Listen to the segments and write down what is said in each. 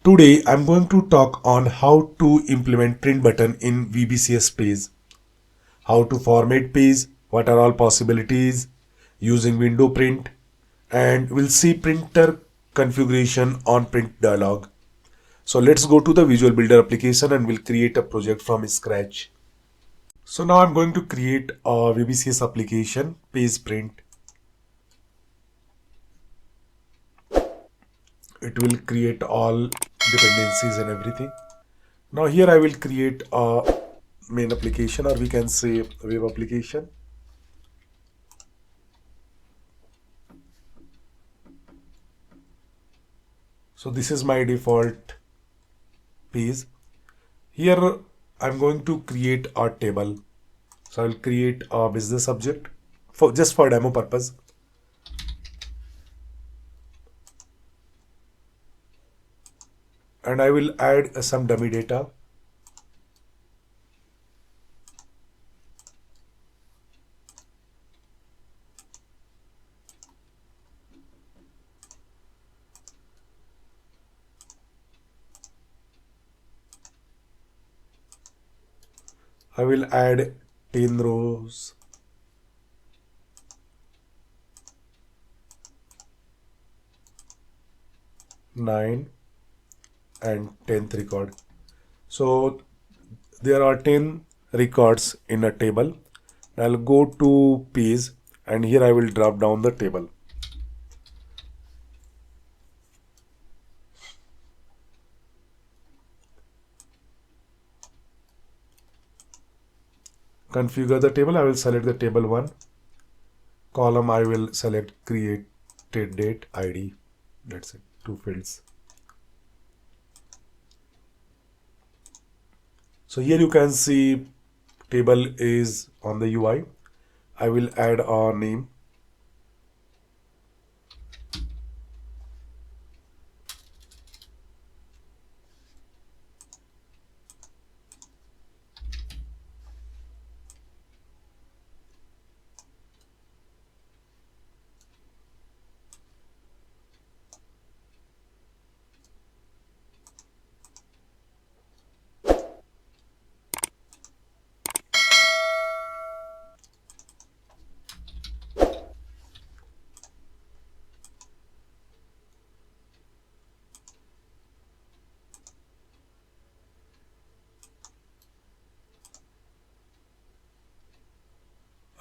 Today I'm going to talk on how to implement print button in VBCS page, how to format page, what are all possibilities using window print, and we'll see printer configuration on print dialog. So let's go to the Visual Builder application and we'll create a project from scratch. So now I'm going to create a VBCS application, page print. It will create all dependencies and everything. Now here I will create a main application, or we can say web application. So this is my default page. Here I'm going to create a table. So I will create a business object for just for demo purpose. And I will add some dummy data. I will add 10 rows. Nine and 10th record. So there are 10 records in a table. I'll go to page and here I will drop down the table. Configure the table. I will select the table 1. Column I will select created date ID. That's it. 2 fields. So here you can see table is on the UI. I will add a name.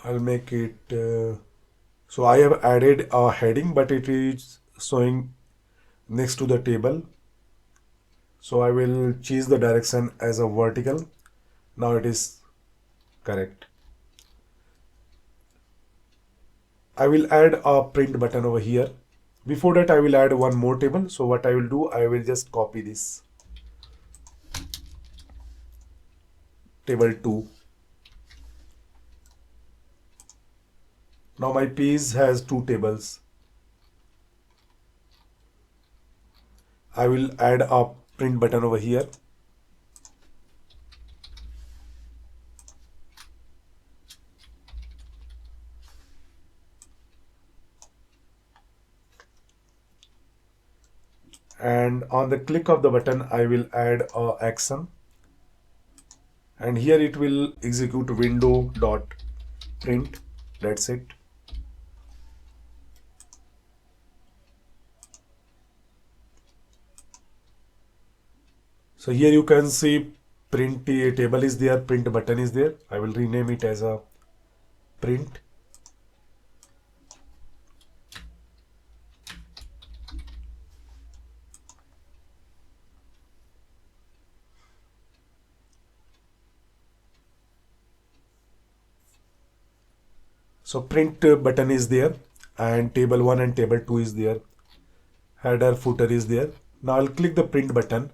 I'll make it so I have added a heading, but it is showing next to the table. So I will change the direction as a vertical. Now it is correct. I will add a print button over here. Before that I will add one more table. So what I will do, I will just copy this table 2. Now my page has 2 tables. I will add a print button over here. And on the click of the button, I will add a action. And here it will execute window.print. That's it. So here you can see print table is there, print button is there. I will rename it as a print. So print button is there and table 1 and table 2 is there. Header, footer is there. Now I'll click the print button.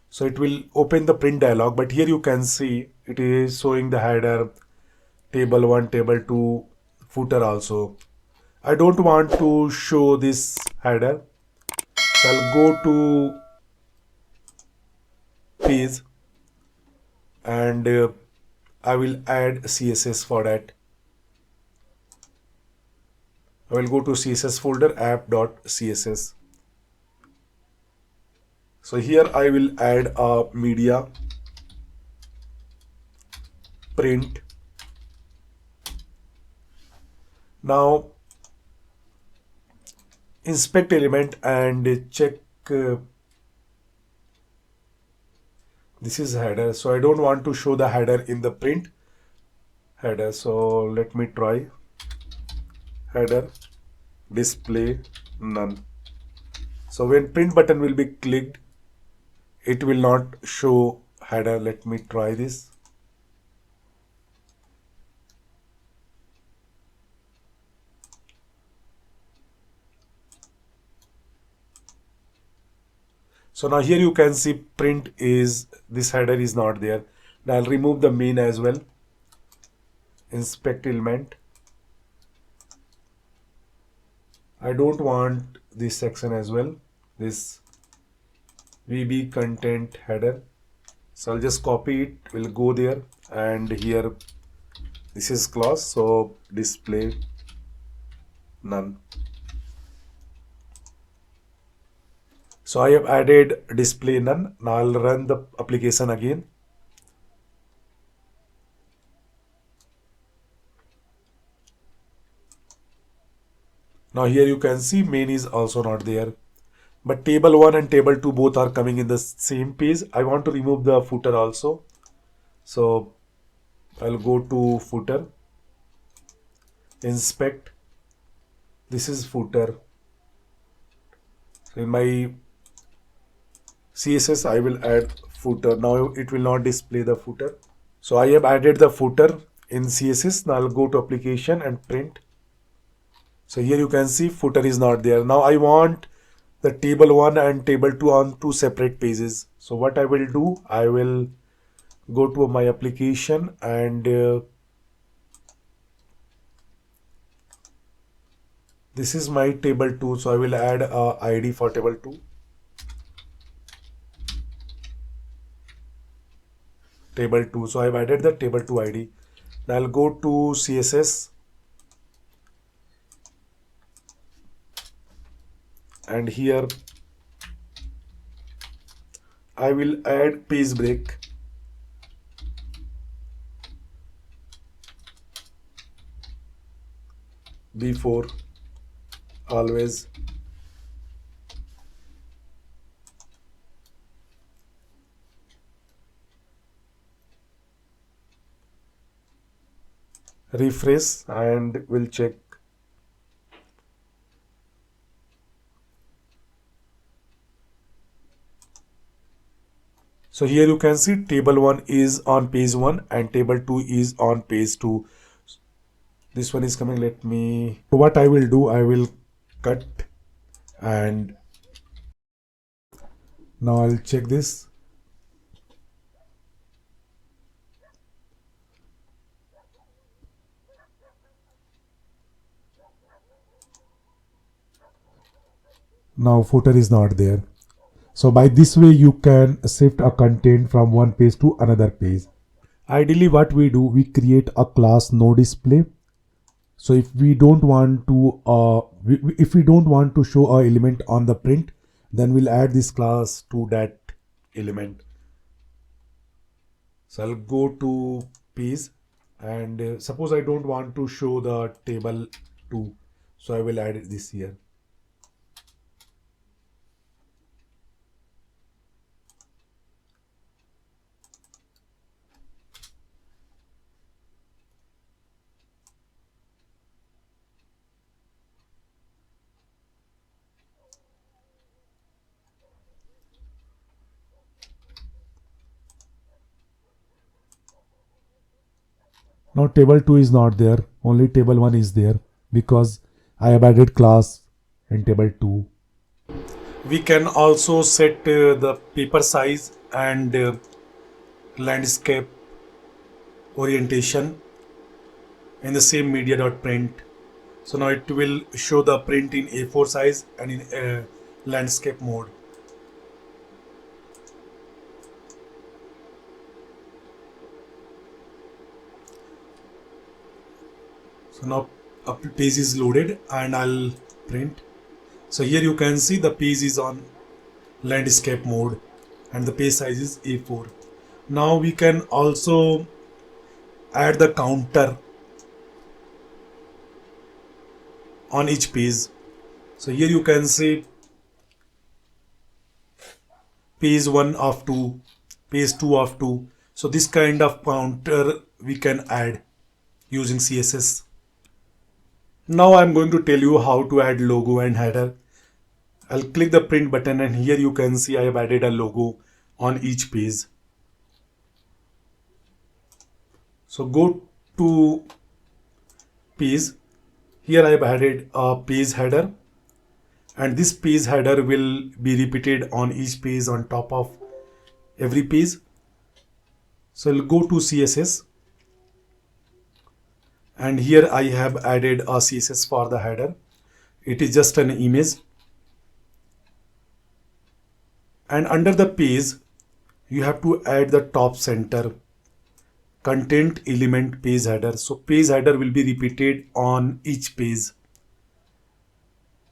So it will open the print dialog, but here you can see it is showing the header, table 1, table 2, footer also. I don't want to show this header. So I'll go to page and I will add CSS for that. I will go to CSS folder app.css. So here I will add a media print. Now inspect element and check this is header. So I don't want to show the header in the print header. So let me try header display none. So when print button will be clicked, it will not show header. Let me try this. So now here you can see print is, this header is not there. Now I'll remove the main as well. Inspect element. I don't want this section as well. This VB content header. So I'll just copy it, will go there, and here this is clause, so display none. So I have added display none. Now I'll run the application again. Now here you can see main is also not there. But table 1 and table 2 both are coming in the same page. I want to remove the footer also. So I'll go to footer, inspect. This is footer. So in my CSS, I will add footer. Now it will not display the footer. So I have added the footer in CSS. Now I'll go to application and print. So here you can see footer is not there. Now I want the table 1 and table 2 on two separate pages. So what I will do, I will go to my application and this is my table 2. So I will add a ID for table 2. Table 2. So I've added the table 2 ID. Now I'll go to CSS and here I will add page break. Before always refresh and we'll check. So here you can see table 1 is on page 1 and table 2 is on page 2. This one is coming. Let me, so what I will do, I will cut and now I'll check this. Now footer is not there. So by this way you can shift a content from one page to another page. Ideally what we do, we create a class no display. So if we don't want to show a element on the print, then we'll add this class to that element. So I'll go to page and suppose I don't want to show the table 2. So I will add this here. Now table 2 is not there, only table 1 is there because I have added class in table 2. We can also set the paper size and landscape orientation in the same media.print. So now it will show the print in A4 size and in landscape mode. So now a page is loaded and I'll print. So here you can see the page is on landscape mode, and the page size is A4. Now we can also add the counter on each page. So here you can see page 1 of 2, page 2 of 2. So this kind of counter we can add using CSS. Now I'm going to tell you how to add logo and header. I'll click the print button, and here you can see I have added a logo on each page. So go to page. Here I have added a page header, and this page header will be repeated on each page on top of every page. So I'll go to CSS, and here I have added a CSS for the header. It is just an image, and under the page you have to add the top center content element page header. So page header will be repeated on each page.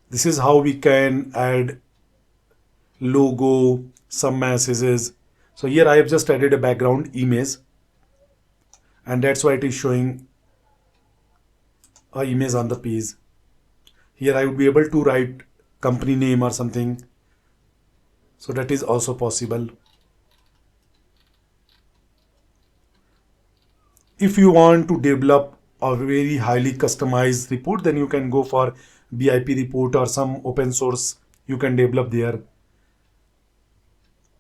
This is how we can add logo, some messages. So here I have just added a background image, and that's why it is showing a image on the page. Here I would be able to write company name or something. So that is also possible. If you want to develop a very highly customized report, then you can go for BIP report or some open source you can develop there.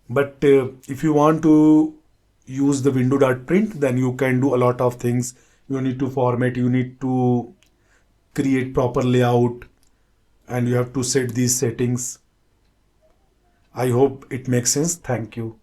But if you want to use the window.print, then you can do a lot of things. You need to format, you need to create proper layout, and you have to set these settings. I hope it makes sense. Thank you.